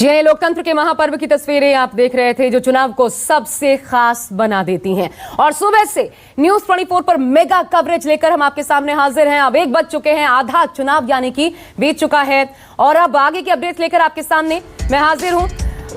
जी हाँ, लोकतंत्र के महापर्व की तस्वीरें आप देख रहे थे जो चुनाव को सबसे खास बना देती हैं। और सुबह से न्यूज 24 पर मेगा कवरेज लेकर हम आपके सामने हाजिर हैं। अब 1 बज चुके हैं, आधा चुनाव यानी कि बीत चुका है और अब आगे की अपडेट लेकर आपके सामने मैं हाजिर हूं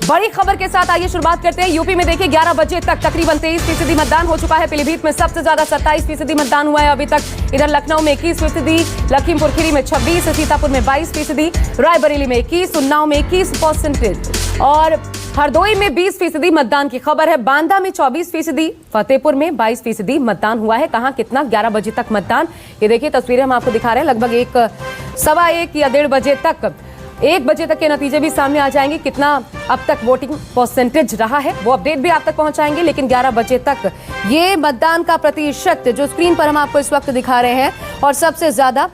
बड़ी खबर के साथ। आइए शुरुआत करते हैं। यूपी में देखिए 11 बजे तक तकरीबन 23% मतदान हो चुका है। पीलीभीत में सबसे ज्यादा 27% मतदान हुआ है अभी तक। इधर लखनऊ में 21%, लखीमपुर खीरी में 26%, सीतापुर में 22%, रायबरेली में 21%, उन्नाव में 21% और हरदोई में 20% मतदान की खबर है। बांदा में 24%, फतेहपुर में 22% मतदान हुआ है। कहां कितना? 11 बजे तक मतदान। ये देखिए तस्वीरें हम आपको दिखा रहे हैं। लगभग 1:15 या 1:30 बजे तक 1 बजे तक के नतीजे भी सामने आ जाएंगे। कितना अब तक वोटिंग परसेंटेज रहा है वो अपडेट भी आप तक पहुंचाएंगे। लेकिन 11 बजे तक ये मतदान का प्रतिशत जो स्क्रीन पर हम आपको इस वक्त दिखा रहे हैं और सबसे ज्यादा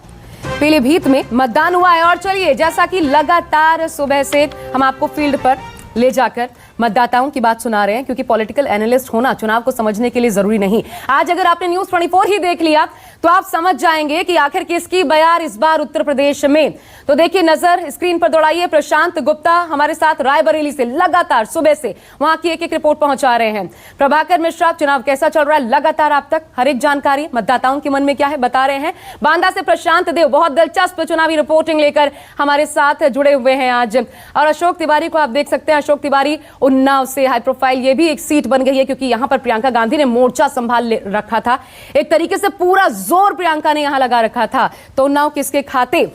पीलीभीत में मतदान हुआ है। और चलिए, जैसा कि लगातार सुबह से हम आपको फील्ड पर ले जाकर मतदाताओं की बात सुना रहे हैं, क्योंकि पॉलिटिकल एनालिस्ट होना चुनाव को समझने के लिए जरूरी नहीं। आज अगर आपने न्यूज 24 ही देख लिया तो आप समझ जाएंगे कि आखिर किसकी बयार इस बार उत्तर प्रदेश में। तो देखिए, नजर स्क्रीन पर दौड़ाइए। प्रशांत गुप्ता हमारे साथ रायबरेली से लगातार सुबह से वहां की एक रिपोर्ट पहुंचा रहे हैं। प्रभाकर मिश्रा, चुनाव कैसा चल रहा है लगातार आप तक हर एक जानकारी मतदाताओं के मन में क्या है बता रहे हैं। बांदा से प्रशांत देव बहुत दिलचस्प चुनावी रिपोर्टिंग लेकर हमारे साथ जुड़े हुए हैं आज। और अशोक तिवारी को आप देख सकते हैं। अशोक तिवारी उन्नाव से हाई प्रोफाइल, ये भी एक सीट बन गई है क्योंकि यहां पर प्रियंका गांधी ने मोर्चा संभाल रखा था। एक तरीके से पूरा जोर प्रियंका ने यहां लगा रखा था। तो उन्नाव किसके खाते,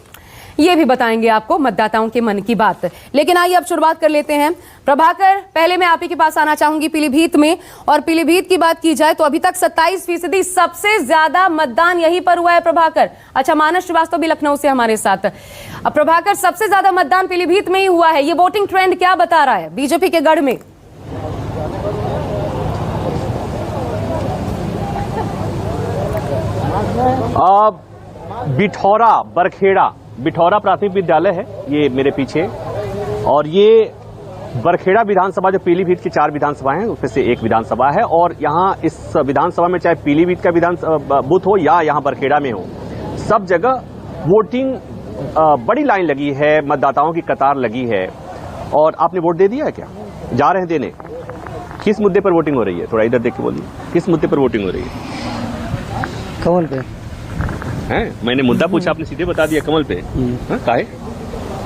ये भी बताएंगे आपको मतदाताओं के मन की बात। लेकिन आइए अब शुरुआत कर लेते हैं। प्रभाकर, पहले मैं आप ही के पास आना चाहूंगी पीलीभीत में। और पीलीभीत की बात की जाए तो अभी तक 27% सबसे ज्यादा मतदान यहीं पर हुआ है। प्रभाकर, अच्छा, मानस श्रीवास्तव भी लखनऊ से हमारे साथ। अब प्रभाकर, सबसे ज्यादा मतदान पीलीभीत में ही हुआ है। ये वोटिंग ट्रेंड क्या बता रहा है बीजेपी के गढ़ में? बिठौरा बरखेड़ा, बिठौरा प्राथमिक विद्यालय है ये मेरे पीछे। और ये बरखेड़ा विधानसभा जो पीलीभीत की 4 विधानसभाएं हैं उसमें से एक विधानसभा है। और यहाँ इस विधानसभा में चाहे पीलीभीत का विधान बूथ हो या यहाँ बरखेड़ा में हो, सब जगह वोटिंग बड़ी लाइन लगी है, मतदाताओं की कतार लगी है। और आपने वोट दे दिया है क्या? जा रहे हैं देने? किस मुद्दे पर वोटिंग हो रही है? थोड़ा इधर देख के बोलिए, किस मुद्दे पर वोटिंग हो रही है? कमल पे हैं? मैंने मुद्दा पूछा, आपने सीधे बता दिया कमल पे। काहे?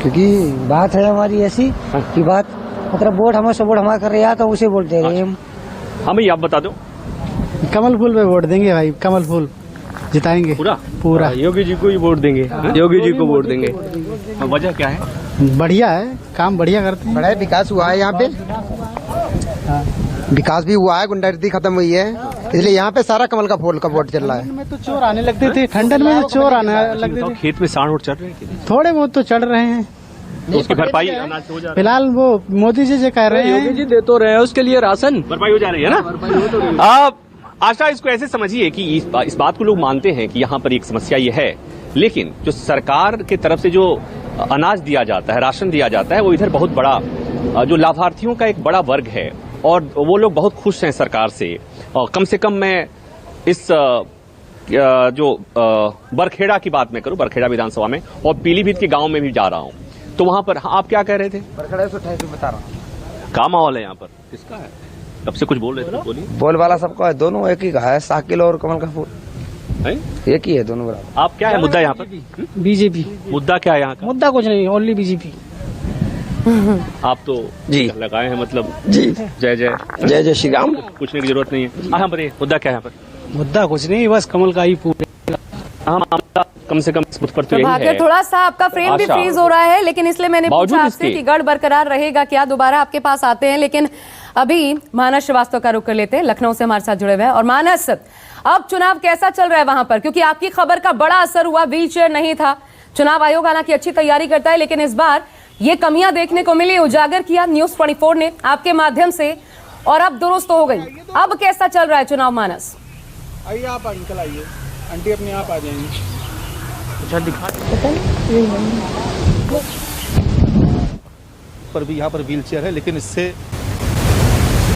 क्योंकि बात है हमारी ऐसी की बात, मतलब वोट हमें वोट हमारा कर रहे हैं तो उसे वोट दे रहे हैं हम। हाँ भैया, आप बता दो। कमल फूल पे वोट देंगे भाई, कमल फूल जिताएंगे पूरा। योगी जी को ही वोट देंगे। योगी जी को वोट देंगे। वजह क्या है? बढ़िया है, काम बढ़िया करते हैं। बड़ा विकास हुआ है यहाँ पे, विकास भी हुआ है, गुंडागर्दी खत्म हुई है, इसलिए यहाँ पे सारा कमल का फूल का वोट चल रहा है। में तो चोर आने लगते थे, ठंडन में तो चोर आने लगते थे। खेत में सांड उड़ चढ़ रहे हैं? थोड़े बहुत तो चढ़ रहे हैं, तो उसकी भरपाई अनाज से हो जा रही है। फिलहाल वो मोदी जी जो कह रहे हैं, योगी जी दे तो रहे हैं, उसके लिए राशन भरपाई हो जा रही है ना। आप आशा इसको ऐसे समझिए कि इस बात को लोग मानते हैं कि यहाँ पर एक समस्या ये है, लेकिन जो सरकार की तरफ से जो अनाज दिया जाता है, राशन दिया जाता है, वो इधर बहुत बड़ा जो लाभार्थियों का एक बड़ा वर्ग है और वो लोग बहुत खुश हैं सरकार से। और कम से कम मैं इस जो बरखेड़ा की बात मैं करूं, बरखेड़ा विधानसभा में और पीलीभीत के गांव में भी जा रहा हूं, तो वहां पर आप क्या कह रहे थे? बरखेड़ा 128 बता रहा हूँ। क्या माहौल है यहाँ पर? किसका है? कब से कुछ बोल रहे थे, बोलिए। बोल वाला सबका है, दोनों एक ही का है, साकिल और कमल का फूल एक ही है, दोनों बराबर। आप क्या है मुद्दा यहाँ पर? बीजेपी। मुद्दा क्या है यहाँ का? मुद्दा कुछ नहीं, ओनली बीजेपी। आप तो जी लगाए हैं, मतलब जी जय जय जय जय श्री राम। पूछने की जरूरत नहीं है। हाँ बताइए, मुद्दा क्या है यहाँ पर? मुद्दा कुछ नहीं, बस कमल का ही फूल। हाँ, मामला कम से कम इस मुद्दे पर तो यही है। थोड़ा सा आपका फ्रेम भी फ्रीज हो रहा है, लेकिन इसलिए मैंने पूछा आपसे कि गढ़ बरकरार रहेगा क्या? दोबारा आपके पास आते हैं, लेकिन अभी मानस श्रीवास्तव का रुख कर लेते हैं। लखनऊ से हमारे साथ जुड़े हुए हैं। और मानस, अब चुनाव कैसा चल रहा है वहां पर? क्योंकि आपकी खबर का बड़ा असर हुआ, व्हील चेयर नहीं था। चुनाव आयोग हालांकि अच्छी तैयारी करता है, लेकिन इस बार ये कमियां देखने को मिली, उजागर किया न्यूज 24 ने आपके माध्यम से, और अब दुरुस्त हो गई। अब कैसा चल रहा है चुनाव मानस? आइए आप अंकल, आइए आंटी, अपने आप आ जाएंगे। अच्छा दिखा पर भी यहाँ पर व्हील चेयर है, लेकिन इससे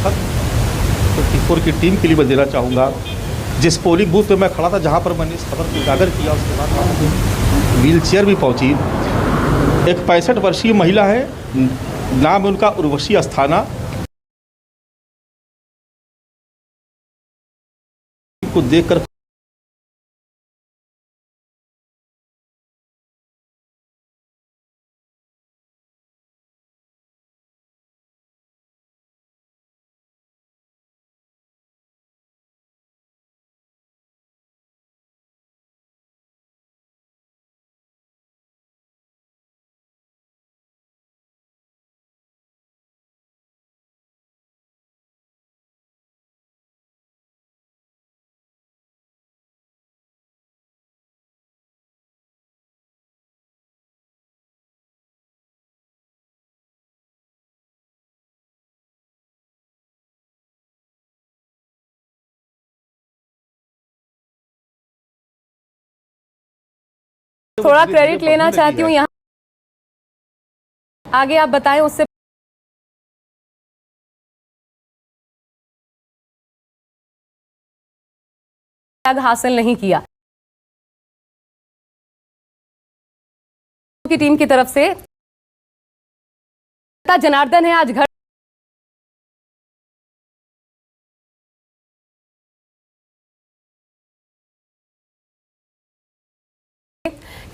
24 की टीम के लिए मैं देना चाहूँगा। जिस पोलिंग बूथ पे मैं खड़ा था, जहाँ पर मैंने इस खबर को उजागर किया, उसके बाद व्हील चेयर भी पहुँची। एक 65 वर्षीय महिला है, नाम है उनका उर्वशी अस्थाना। को देखकर थोड़ा क्रेडिट लेना चाहती हूँ यहाँ आगे, आप बताएं उससे हासिल नहीं किया की टीम की तरफ से। जनार्दन है आज घर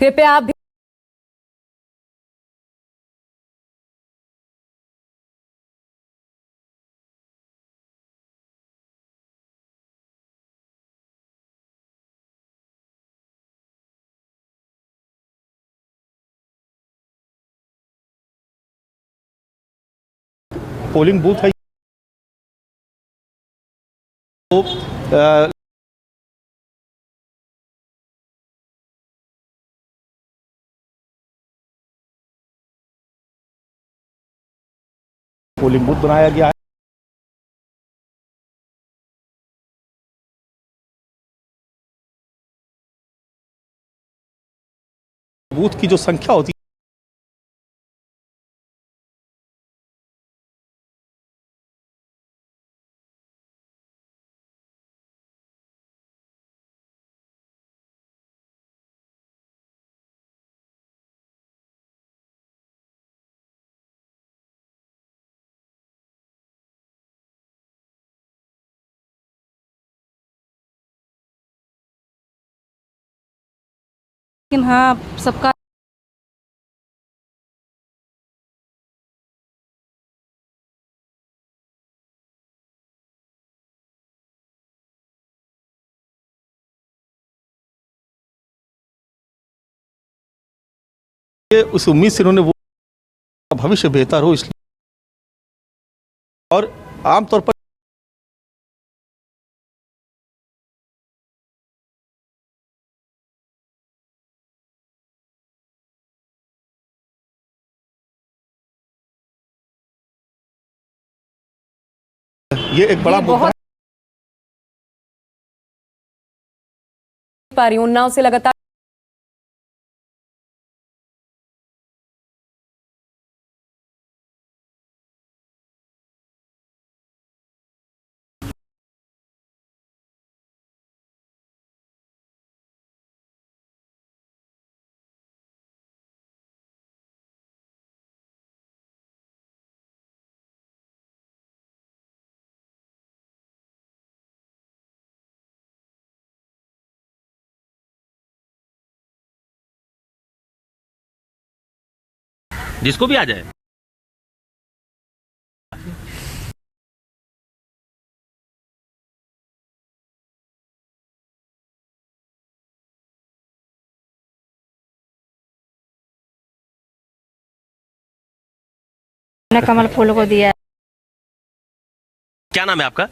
कृपया आप पोलिंग बूथ है तो पोलिंग बूथ बनाया गया है। बूथ की जो संख्या होती लेकिन हाँ सबका है, उस उम्मीद से इन्होंने वो भविष्य बेहतर हो इसलिए, और आमतौर पर ये एक बड़ा मुद्दा बहुत पा रही हूं उन्नाव से लगातार जिसको भी आ जाए। मैंने कमल फूल को दिया। क्या नाम है आपका?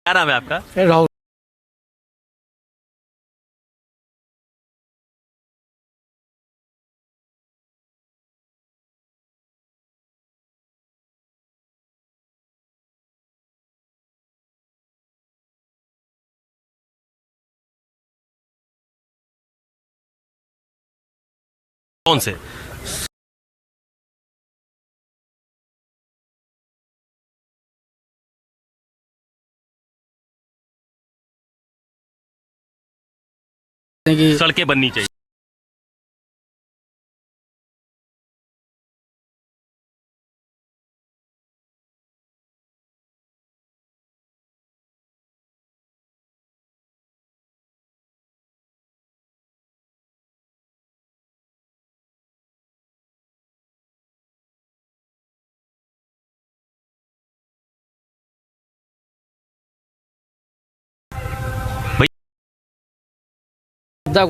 क्या नाम है आपका? राहुल। कौन से? सड़कें बननी चाहिए।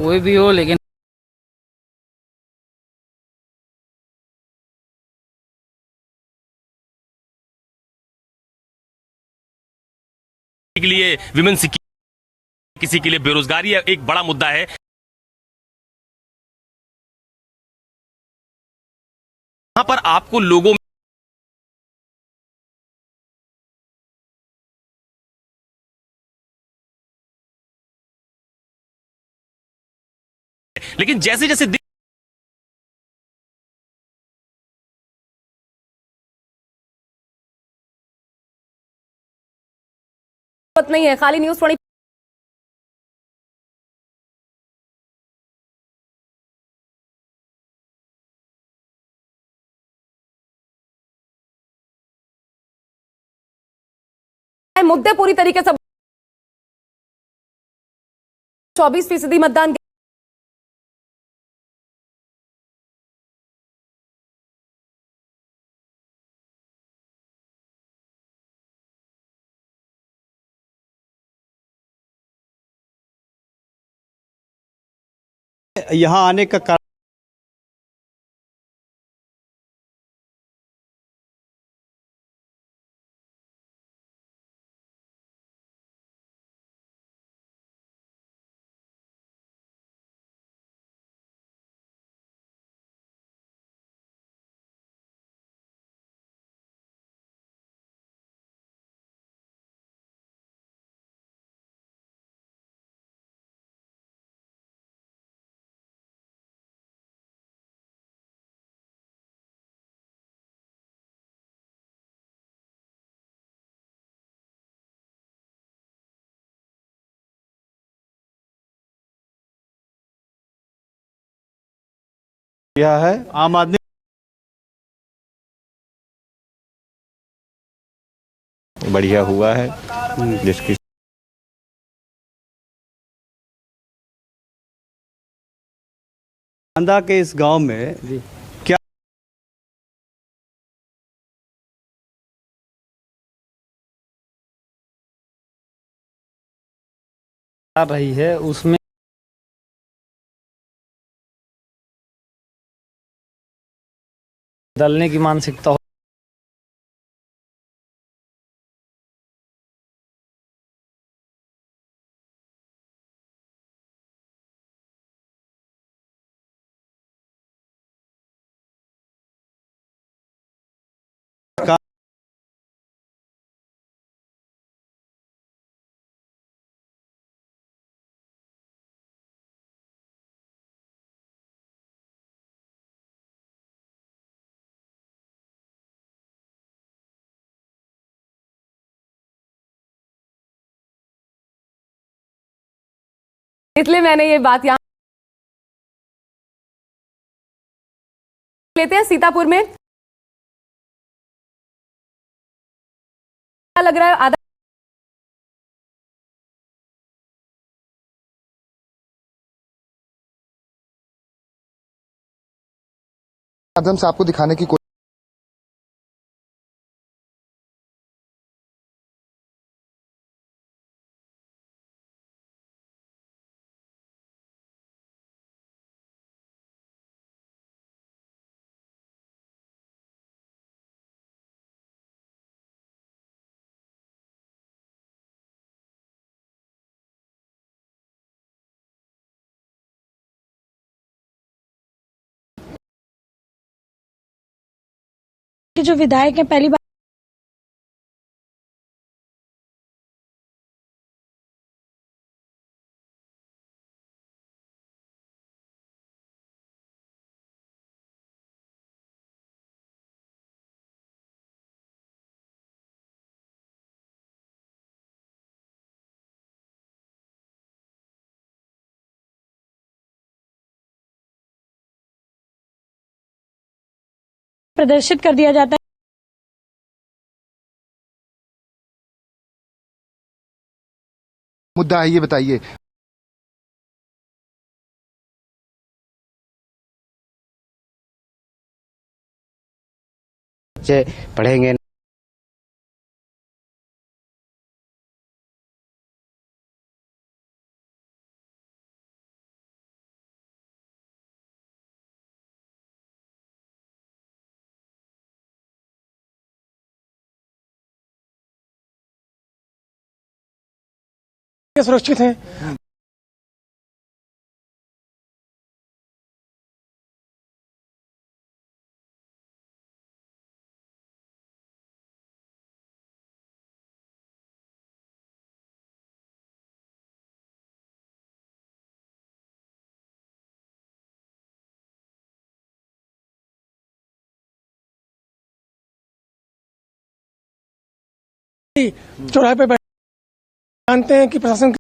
कोई भी हो लेकिन के लिए विमेन सिक्योरिटी, किसी के लिए बेरोजगारी एक बड़ा मुद्दा है। यहां पर आपको लोगों लेकिन जैसे जैसे नहीं है खाली न्यूज 24 मुद्दे पूरी तरीके से 24% मतदान यहाँ आने का कारण यह है आम आदमी बढ़िया हुआ है जिसकी बांदा के इस गांव में क्या आ रही है उसमें बदलने की मानसिकता इसलिए मैंने ये बात यहां लेते हैं सीतापुर में क्या लग रहा है आधा माध्यम से आपको दिखाने की जो विधायक है पहली बार प्रदर्शित कर दिया जाता है। मुद्दा है ये बताइए। बच्चे पढ़ेंगे सुरक्षित है। चौराहे पे जानते हैं कि प्रशासन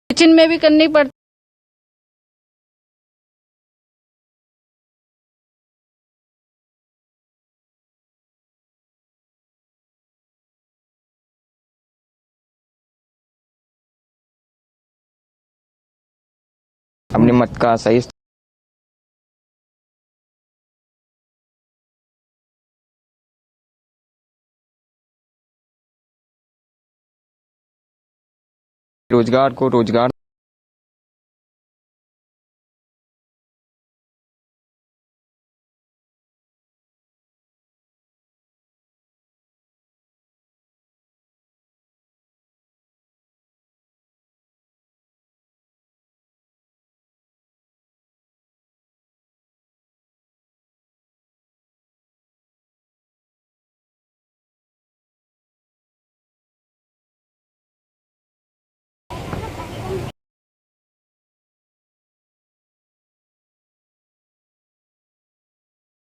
किचन में भी करनी पड़ती। अपने मत का सही रोजगार को रोजगार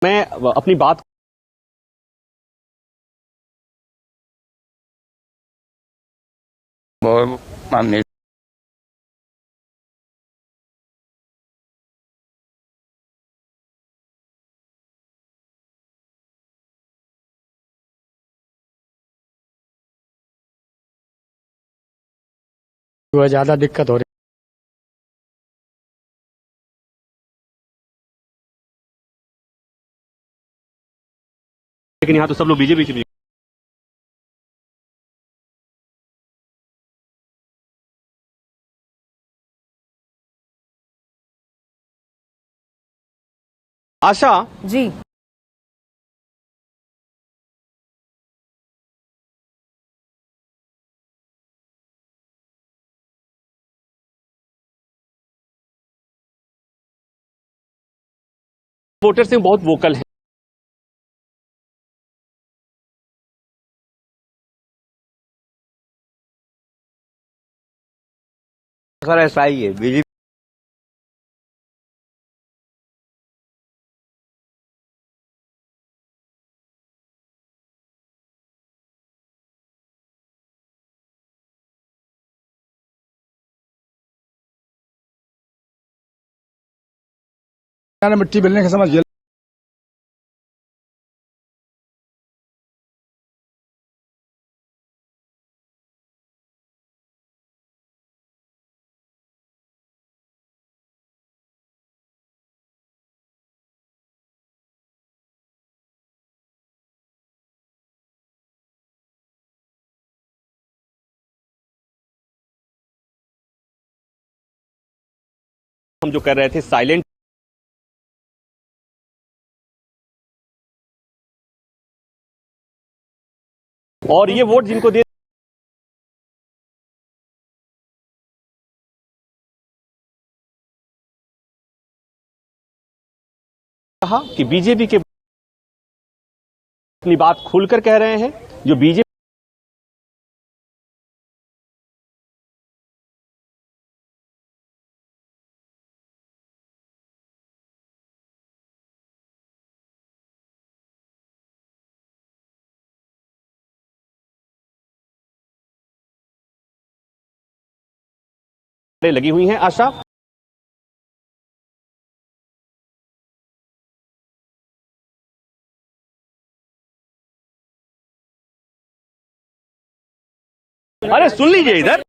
मैं अपनी बात मामले ज्यादा दिक्कत हो रही। लेकिन यहाँ तो सब लोग बीजेपी आशा जी। वोटर से बहुत वोकल है। अगर ऐसा ही है बीजेपी मिट्टी मिलने का समझ हम जो कर रहे थे साइलेंट, और ये वोट जिनको दे कहा कि बीजेपी के अपनी बात खुलकर कह रहे हैं, जो बीजेपी लगी हुई हैं। आशा, अरे सुन लीजिए इधर।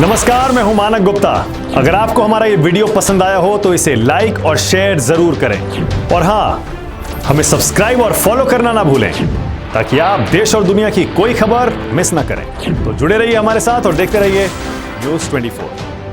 नमस्कार, मैं हूं मानक गुप्ता। अगर आपको हमारा ये वीडियो पसंद आया हो तो इसे लाइक और शेयर जरूर करें, और हां, हमें सब्सक्राइब और फॉलो करना ना भूलें ताकि आप देश और दुनिया की कोई खबर मिस ना करें। तो जुड़े रहिए हमारे साथ और देखते रहिए News 24।